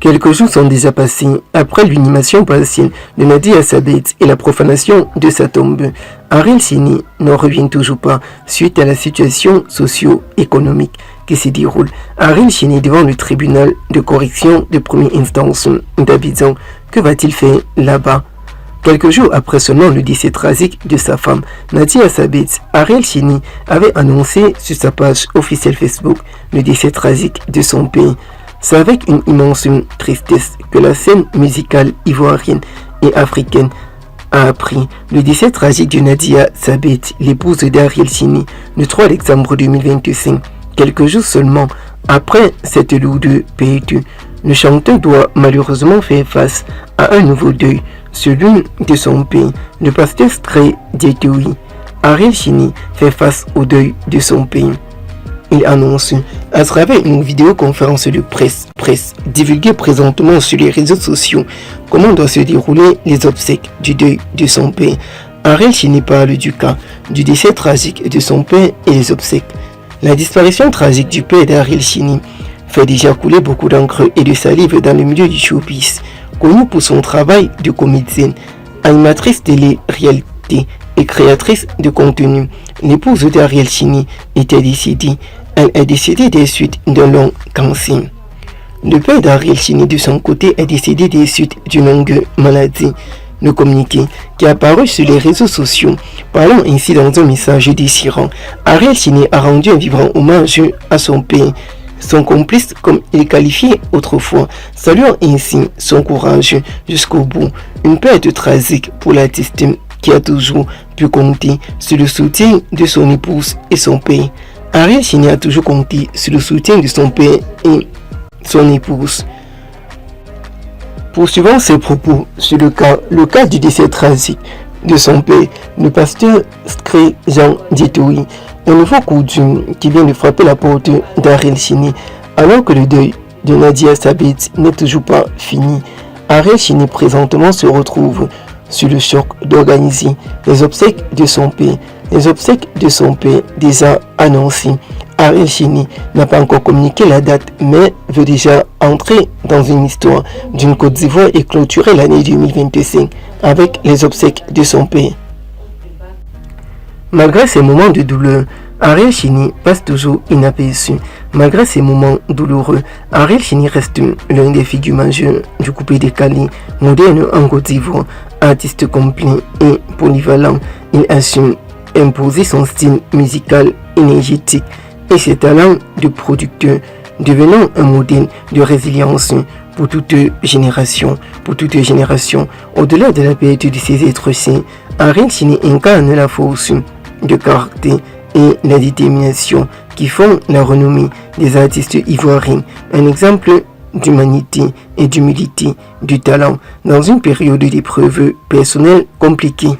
Quelques jours sont déjà passés après l'inhumation partielle de Nadia Sabet et la profanation de sa tombe. Ariel Chini n'en revient toujours pas suite à la situation socio-économique qui se déroule. Ariel Chini devant le tribunal de correction de première instance d'Abidjan. Que va-t-il faire là-bas? Quelques jours après seulement le décès tragique de sa femme, Nadia Sabet, Ariel Chini avait annoncé sur sa page officielle Facebook le décès tragique de son père. C'est avec une immense tristesse que la scène musicale ivoirienne et africaine a appris le décès tragique de Nadia Sabet, l'épouse d'Ariel Chini, le 3 décembre 2025. Quelques jours seulement après cette lourde perte, le chanteur doit malheureusement faire face à un nouveau deuil, celui de son père, le pasteur Stray Dietoui. Ariel Chini fait face au deuil de son père. Il annonce à travers une vidéoconférence de presse divulguée présentement sur les réseaux sociaux comment doivent se dérouler les obsèques du deuil de son père. Ariel Chini parle du cas du décès tragique de son père et les obsèques. La disparition tragique du père d'Ariel Chini fait déjà couler beaucoup d'encre et de salive dans le milieu du showbiz. Connue pour son travail de comédienne, animatrice télé-réalité et créatrice de contenu, l'épouse d'Ariel Chini était décédée. Elle est décédée des suites d'un long cancer. Le père d'Ariel Chini de son côté est décédé des suites d'une longue maladie. Le communiqué qui est apparu sur les réseaux sociaux, parlant ainsi dans un message désirant, Ariel Chini a rendu un vibrant hommage à son père, son complice comme il est qualifié autrefois, saluant ainsi son courage jusqu'au bout. Une perte tragique pour l'artiste qui a toujours pu compter sur le soutien de son épouse et son père. Ariel Chini a toujours compté sur le soutien de son père et son épouse. Poursuivant ses propos sur le cas du décès tragique de son père, le pasteur Stray Dietoui, un nouveau coup dur qui vient de frapper la porte d'Ariel Chini, alors que le deuil de Nadia Sabet n'est toujours pas fini. Ariel Chini présentement se retrouve sur le choc d'organiser les obsèques de son père. Les obsèques de son père déjà annoncées. Ariel Chini n'a pas encore communiqué la date, mais veut déjà entrer dans une histoire d'une Côte d'Ivoire et clôturer l'année 2025 avec les obsèques de son père. Malgré ces moments de douleur, Ariel Chini passe toujours inaperçu. Malgré ces moments douloureux, Ariel Chini reste l'un des figures majeures du coupé décalé, moderne en Côte d'Ivoire, artiste complet et polyvalent. Il assume imposer son style musical énergétique et ses talents de producteur, devenant un modèle de résilience pour toute génération. Au-delà de la perte de ses êtres saints, Ariel Chini incarne la force de caractère et la détermination qui font la renommée des artistes ivoiriens. Un exemple d'humanité et d'humilité, du talent dans une période d'épreuves personnelles compliquées.